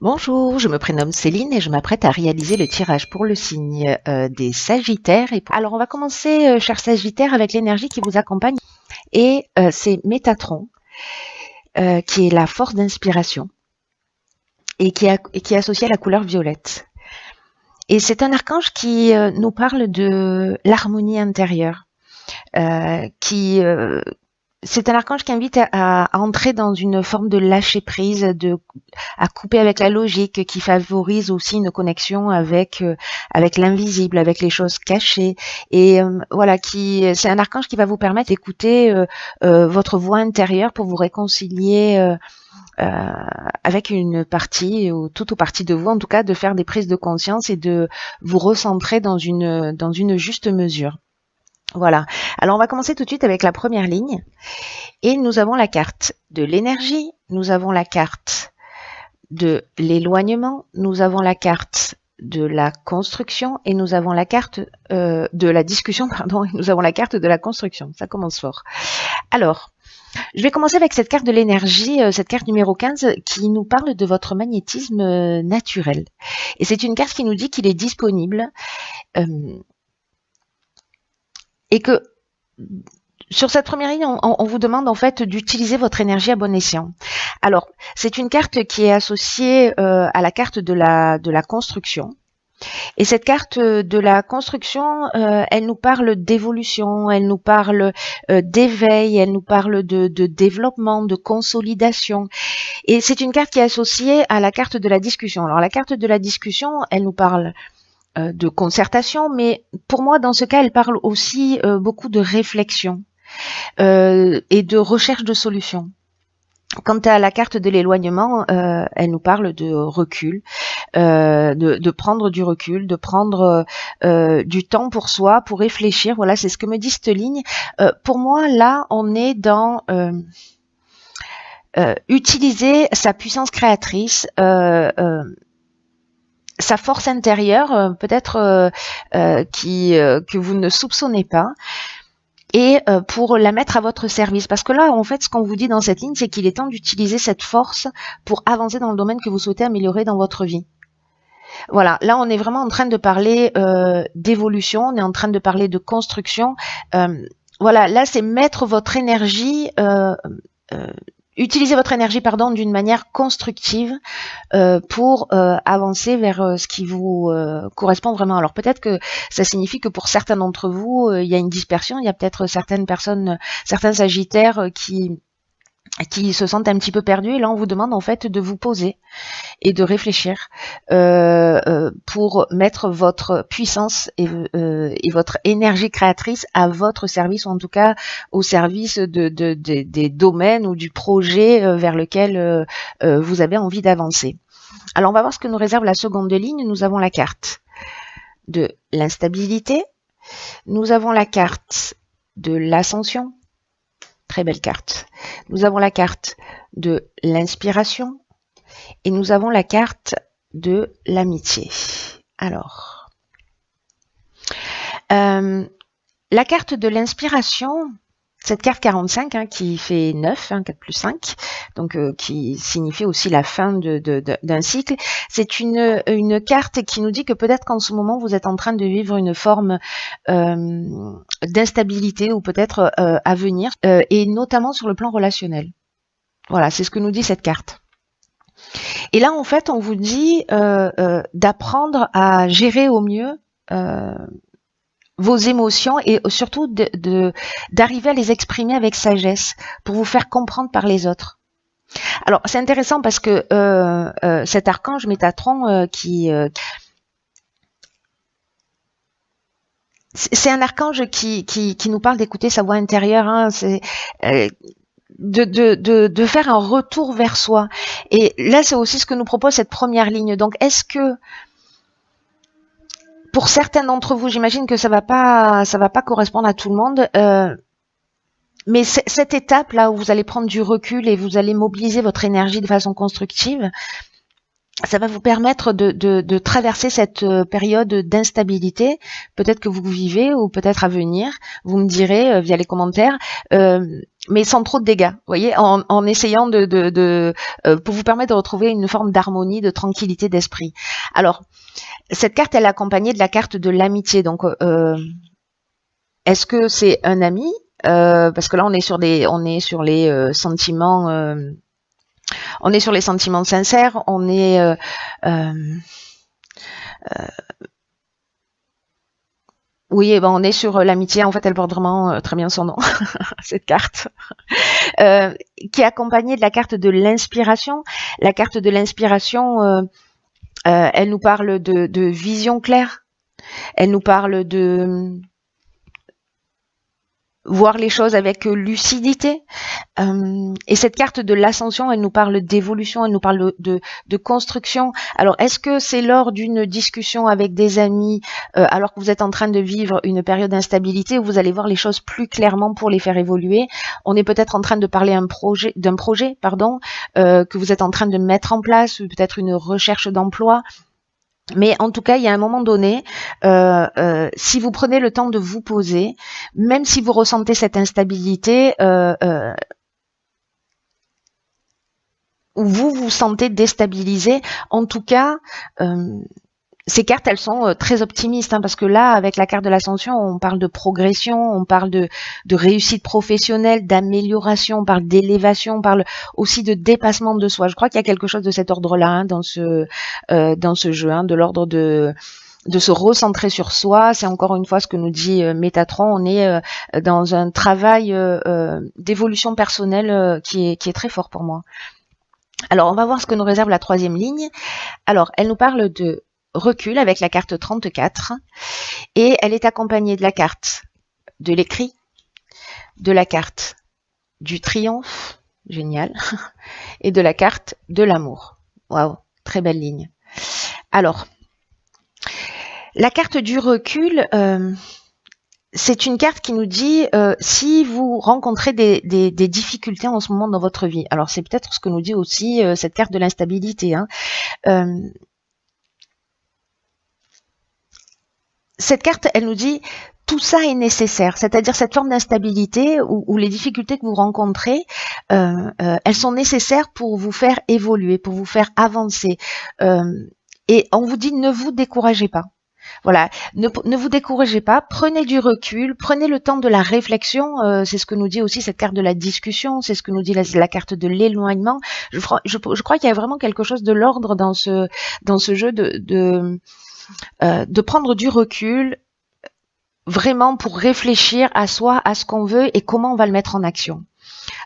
Bonjour, je me prénomme Céline et je m'apprête à réaliser le tirage pour le signe des Sagittaires. Alors on va commencer, cher Sagittaire, avec l'énergie qui vous accompagne et c'est Métatron, qui est la force d'inspiration et qui est associée à la couleur violette. Et c'est un archange qui nous parle de l'harmonie intérieure, qui c'est un archange qui invite à entrer dans une forme de lâcher prise, à couper avec la logique, qui favorise aussi une connexion avec l'invisible, avec les choses cachées. Et voilà, c'est un archange qui va vous permettre d'écouter votre voix intérieure pour vous réconcilier avec une partie ou toute partie de vous, en tout cas, de faire des prises de conscience et de vous recentrer dans une juste mesure. Voilà. Alors on va commencer tout de suite avec la première ligne. Et nous avons la carte de l'énergie, nous avons la carte de l'éloignement, nous avons la carte de la construction et nous avons la carte de la discussion, pardon, et nous avons la carte de la construction. Ça commence fort. Alors, je vais commencer avec cette carte de l'énergie, cette carte numéro 15 qui nous parle de votre magnétisme naturel. Et c'est une carte qui nous dit qu'il est disponible et que sur cette première ligne, on vous demande en fait d'utiliser votre énergie à bon escient. Alors, c'est une carte qui est associée à la carte de la construction. Et cette carte de la construction, elle nous parle d'évolution, elle nous parle d'éveil, elle nous parle de développement, de consolidation. Et c'est une carte qui est associée à la carte de la discussion. Alors, la carte de la discussion, elle nous parle de concertation, mais pour moi, dans ce cas, elle parle aussi beaucoup de réflexion. Et de recherche de solutions. Quant à la carte de l'éloignement, elle nous parle de recul, de prendre du recul, de prendre du temps pour soi, pour réfléchir. Voilà, c'est ce que me dit cette ligne. Pour moi, là, on est dans utiliser sa puissance créatrice, sa force intérieure, peut-être que vous ne soupçonnez pas, et pour la mettre à votre service. Parce que là, en fait, ce qu'on vous dit dans cette ligne, c'est qu'il est temps d'utiliser cette force pour avancer dans le domaine que vous souhaitez améliorer dans votre vie. Voilà, là, on est vraiment en train de parler d'évolution, on est en train de parler de construction. Voilà, là, c'est mettre votre énergie... utiliser votre énergie, pardon, d'une manière constructive pour avancer vers ce qui vous correspond vraiment. Alors peut-être que ça signifie que pour certains d'entre vous, il y a une dispersion, il y a peut-être certaines personnes, certains sagittaires qui se sentent un petit peu perdus, et là on vous demande en fait de vous poser et de réfléchir pour mettre votre puissance et votre énergie créatrice à votre service, ou en tout cas au service des domaines ou du projet vers lequel vous avez envie d'avancer. Alors on va voir ce que nous réserve la seconde ligne. Nous avons la carte de l'instabilité, nous avons la carte de l'ascension, très belle carte. Nous avons la carte de l'inspiration et nous avons la carte de l'amitié. Alors, la carte de l'inspiration, cette carte 45 qui fait 9, 4 plus 5, donc qui signifie aussi la fin d'un cycle, c'est une carte qui nous dit que peut-être qu'en ce moment vous êtes en train de vivre une forme d'instabilité ou peut-être à venir, et notamment sur le plan relationnel. Voilà, c'est ce que nous dit cette carte. Et là, en fait, on vous dit d'apprendre à gérer au mieux vos émotions et surtout d'arriver à les exprimer avec sagesse pour vous faire comprendre par les autres. Alors, c'est intéressant parce que cet archange Métatron c'est un archange qui nous parle d'écouter sa voix intérieure, c'est de faire un retour vers soi. Et là, c'est aussi ce que nous propose cette première ligne. Donc, est-ce que pour certains d'entre vous, j'imagine que ça va pas correspondre à tout le monde, mais cette étape là où vous allez prendre du recul et vous allez mobiliser votre énergie de façon constructive, ça va vous permettre de traverser cette période d'instabilité, peut-être que vous vivez ou peut-être à venir. Vous me direz via les commentaires, mais sans trop de dégâts, vous voyez, en essayant pour vous permettre de retrouver une forme d'harmonie, de tranquillité d'esprit. Alors, cette carte, elle est accompagnée de la carte de l'amitié. Donc, est-ce que c'est un ami? Parce que là, on est sur les sentiments. On est sur les sentiments sincères, oui, on est sur l'amitié. En fait, elle porte vraiment très bien son nom, cette carte, qui est accompagnée de la carte de l'inspiration. La carte de l'inspiration, elle nous parle de vision claire. Elle nous parle de voir les choses avec lucidité. Et cette carte de l'ascension, elle nous parle d'évolution, elle nous parle de construction. Alors, est-ce que c'est lors d'une discussion avec des amis, alors que vous êtes en train de vivre une période d'instabilité, où vous allez voir les choses plus clairement pour les faire évoluer? On est peut-être en train de parler d'un projet, que vous êtes en train de mettre en place, ou peut-être une recherche d'emploi. Mais en tout cas, il y a un moment donné, si vous prenez le temps de vous poser, même si vous ressentez cette instabilité, ou vous vous sentez déstabilisé, en tout cas, ces cartes, elles sont très optimistes, parce que là, avec la carte de l'ascension, on parle de progression, on parle de réussite professionnelle, d'amélioration, on parle d'élévation, on parle aussi de dépassement de soi. Je crois qu'il y a quelque chose de cet ordre-là dans ce jeu, de l'ordre de se recentrer sur soi. C'est encore une fois ce que nous dit Métatron. On est dans un travail d'évolution personnelle qui est très fort pour moi. Alors, on va voir ce que nous réserve la troisième ligne. Alors, elle nous parle de recul avec la carte 34 et elle est accompagnée de la carte de l'écrit, de la carte du triomphe, génial, et de la carte de l'amour. Waouh, très belle ligne. Alors, la carte du recul, c'est une carte qui nous dit si vous rencontrez des difficultés en ce moment dans votre vie. Alors, c'est peut-être ce que nous dit aussi cette carte de l'instabilité. Cette carte, elle nous dit tout ça est nécessaire, c'est-à-dire cette forme d'instabilité ou les difficultés que vous rencontrez, elles sont nécessaires pour vous faire évoluer, pour vous faire avancer. Et on vous dit ne vous découragez pas. Voilà, ne vous découragez pas, prenez du recul, prenez le temps de la réflexion, c'est ce que nous dit aussi cette carte de la discussion, c'est ce que nous dit la carte de l'éloignement. Je crois qu'il y a vraiment quelque chose de l'ordre dans ce jeu de prendre du recul, vraiment pour réfléchir à soi, à ce qu'on veut et comment on va le mettre en action.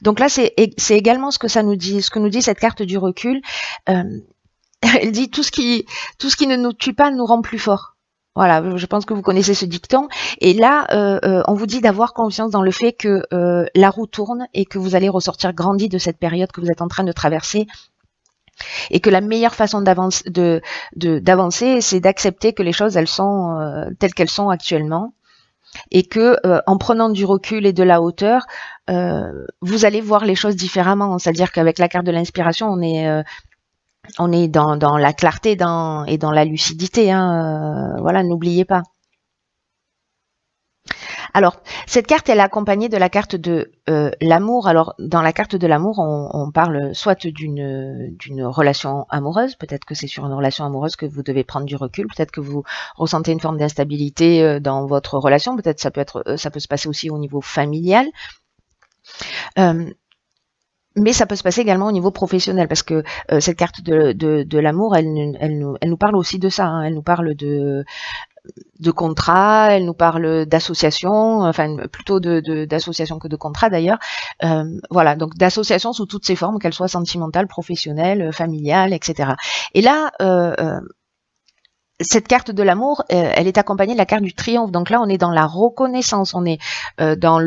Donc là, c'est également ce que ça nous dit, ce que nous dit cette carte du recul. Elle dit tout ce qui ne nous tue pas nous rend plus forts. Voilà, je pense que vous connaissez ce dicton. Et là, on vous dit d'avoir confiance dans le fait que la roue tourne et que vous allez ressortir grandi de cette période que vous êtes en train de traverser. Et que la meilleure façon d'avancer, c'est d'accepter que les choses, elles sont telles qu'elles sont actuellement. Et que en prenant du recul et de la hauteur, vous allez voir les choses différemment. C'est-à-dire qu'avec la carte de l'inspiration, on est dans la clarté et dans la lucidité. Voilà, n'oubliez pas. Alors, cette carte, elle est accompagnée de la carte de l'amour. Alors, dans la carte de l'amour, on parle soit d'une relation amoureuse, peut-être que c'est sur une relation amoureuse que vous devez prendre du recul, peut-être que vous ressentez une forme d'instabilité dans votre relation, peut-être ça peut se passer aussi au niveau familial. Mais ça peut se passer également au niveau professionnel, parce que cette carte de l'amour, elle nous parle aussi de ça. Elle nous parle de contrat, elle nous parle d'association, enfin plutôt d'association que de contrat d'ailleurs. Voilà, donc d'association sous toutes ses formes, qu'elles soient sentimentales, professionnelles, familiales, etc. Et là, cette carte de l'amour, elle est accompagnée de la carte du triomphe. Donc là, on est dans la reconnaissance, on est dans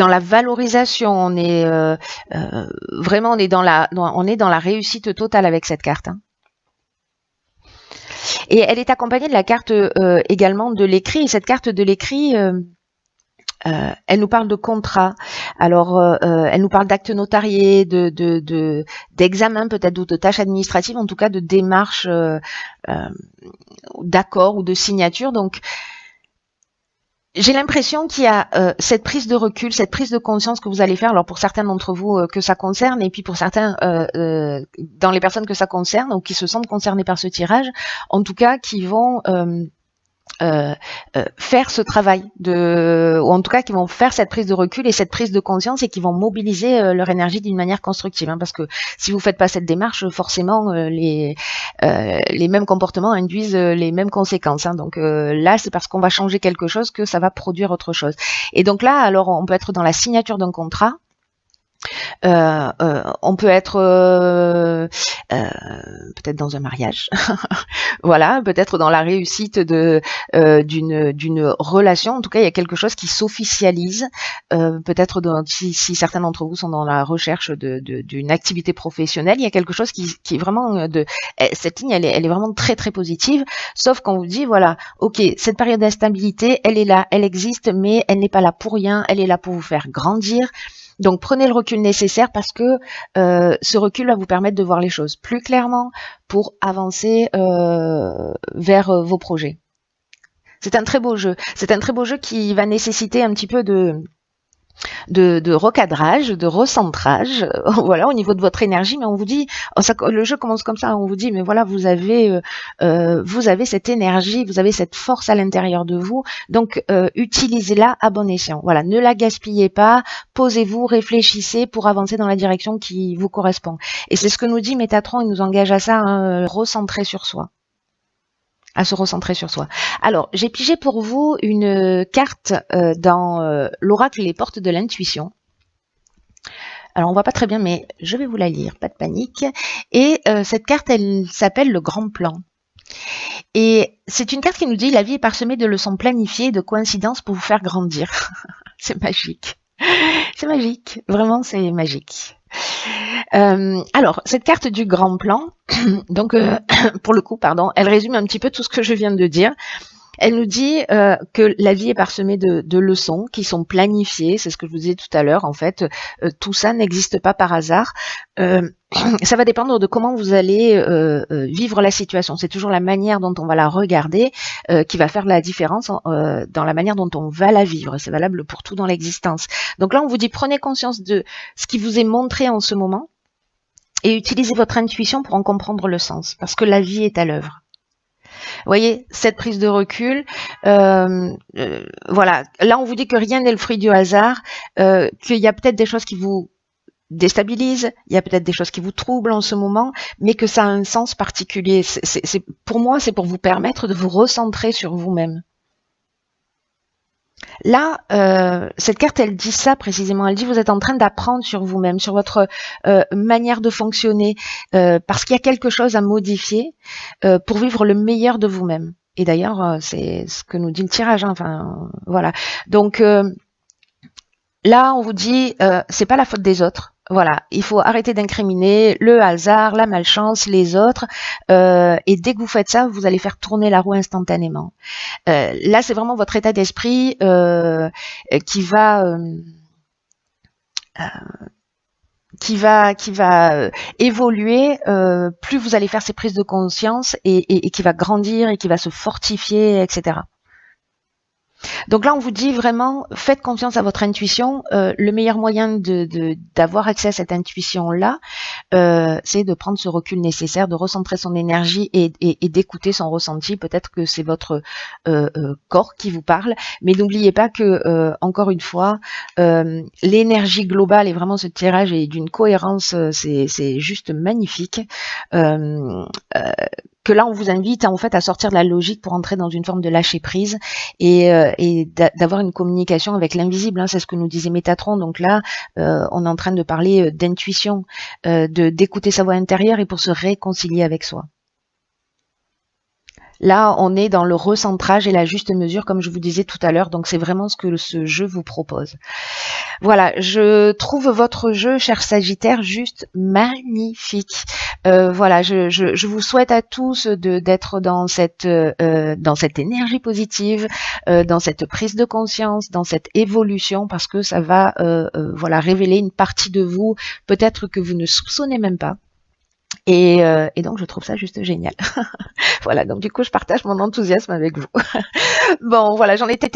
la valorisation, on est vraiment on est dans la réussite totale avec cette carte. Et elle est accompagnée de la carte également de l'écrit. Et cette carte de l'écrit, Elle nous parle de contrat. Alors, elle nous parle d'actes notariés, d'examens peut-être, ou de tâches administratives, en tout cas de démarches, d'accords ou de signatures. Donc, j'ai l'impression qu'il y a cette prise de recul, cette prise de conscience que vous allez faire. Alors pour certains d'entre vous que ça concerne, et puis pour certains dans les personnes que ça concerne ou qui se sentent concernés par ce tirage, en tout cas qui vont faire ce travail ou en tout cas qui vont faire cette prise de recul et cette prise de conscience et qui vont mobiliser leur énergie d'une manière constructive, hein, parce que si vous faites pas cette démarche, forcément les mêmes comportements induisent les mêmes conséquences, hein. Donc là c'est parce qu'on va changer quelque chose que ça va produire autre chose. Et donc là, alors on peut être dans la signature d'un contrat. On peut être peut-être dans un mariage, voilà, peut-être dans la réussite d'une relation. En tout cas, il y a quelque chose qui s'officialise. Peut-être si certains d'entre vous sont dans la recherche d'une activité professionnelle, il y a quelque chose qui est vraiment cette ligne, elle est vraiment très très positive. Sauf qu'on vous dit voilà, ok, cette période d'instabilité, elle est là, elle existe, mais elle n'est pas là pour rien. Elle est là pour vous faire grandir. Donc prenez le recul nécessaire parce que ce recul va vous permettre de voir les choses plus clairement pour avancer vers vos projets. C'est un très beau jeu. C'est un très beau jeu qui va nécessiter un petit peu de recadrage, de recentrage, voilà, au niveau de votre énergie. Mais on vous dit, le jeu commence comme ça, on vous dit, mais voilà, vous avez cette énergie, vous avez cette force à l'intérieur de vous, donc utilisez-la à bon escient. Voilà, ne la gaspillez pas, posez-vous, réfléchissez pour avancer dans la direction qui vous correspond. Et c'est ce que nous dit Métatron, il nous engage à ça, hein, recentrer sur soi. À se recentrer sur soi. Alors, j'ai pigé pour vous une carte dans l'oracle Les Portes de l'intuition. Alors, on voit pas très bien, mais je vais vous la lire, pas de panique. Et cette carte, elle s'appelle le Grand Plan. Et c'est une carte qui nous dit « La vie est parsemée de leçons planifiées et de coïncidences pour vous faire grandir. » C'est magique. C'est magique. Vraiment, c'est magique. Alors, cette carte du Grand Plan, donc pour le coup, pardon, elle résume un petit peu tout ce que je viens de dire. Elle nous dit que la vie est parsemée de leçons qui sont planifiées, c'est ce que je vous disais tout à l'heure, en fait, tout ça n'existe pas par hasard. Ça va dépendre de comment vous allez vivre la situation. C'est toujours la manière dont on va la regarder qui va faire la différence dans la manière dont on va la vivre. C'est valable pour tout dans l'existence. Donc là, on vous dit, prenez conscience de ce qui vous est montré en ce moment et utilisez votre intuition pour en comprendre le sens, parce que la vie est à l'œuvre. Vous voyez, cette prise de recul, voilà. Là, on vous dit que rien n'est le fruit du hasard, qu'il y a peut-être des choses qui vous déstabilisent, il y a peut-être des choses qui vous troublent en ce moment, mais que ça a un sens particulier. Pour moi, c'est pour vous permettre de vous recentrer sur vous-même. Là, cette carte, elle dit ça précisément. Elle dit vous êtes en train d'apprendre sur vous-même, sur votre manière de fonctionner, parce qu'il y a quelque chose à modifier pour vivre le meilleur de vous-même. Et d'ailleurs, c'est ce que nous dit le tirage. Hein, enfin, voilà. Donc là, on vous dit, c'est pas la faute des autres. Voilà, il faut arrêter d'incriminer le hasard, la malchance, les autres. Et dès que vous faites ça, vous allez faire tourner la roue instantanément. Là, c'est vraiment votre état d'esprit qui va évoluer. Plus vous allez faire ces prises de conscience et qui va grandir et qui va se fortifier, etc. Donc là, on vous dit vraiment, faites confiance à votre intuition. Le meilleur moyen d'avoir accès à cette intuition-là, c'est de prendre ce recul nécessaire, de recentrer son énergie et d'écouter son ressenti. Peut-être que c'est votre corps qui vous parle, mais n'oubliez pas que, encore une fois, l'énergie globale et vraiment ce tirage est d'une cohérence, c'est juste magnifique. Que là, on vous invite en fait à sortir de la logique pour entrer dans une forme de lâcher prise et d'avoir une communication avec l'invisible. Hein, c'est ce que nous disait Métatron. Donc là, on est en train de parler d'intuition, d'écouter sa voix intérieure et pour se réconcilier avec soi. Là, on est dans le recentrage et la juste mesure, comme je vous disais tout à l'heure. Donc, c'est vraiment ce que ce jeu vous propose. Voilà, je trouve votre jeu, cher Sagittaire, juste magnifique. Voilà, je vous souhaite à tous d'être dans cette énergie positive, dans cette prise de conscience, dans cette évolution, parce que ça va voilà révéler une partie de vous peut-être que vous ne soupçonnez même pas. Et donc je trouve ça juste génial. Voilà, donc du coup je partage mon enthousiasme avec vous. Bon, voilà, j'en étais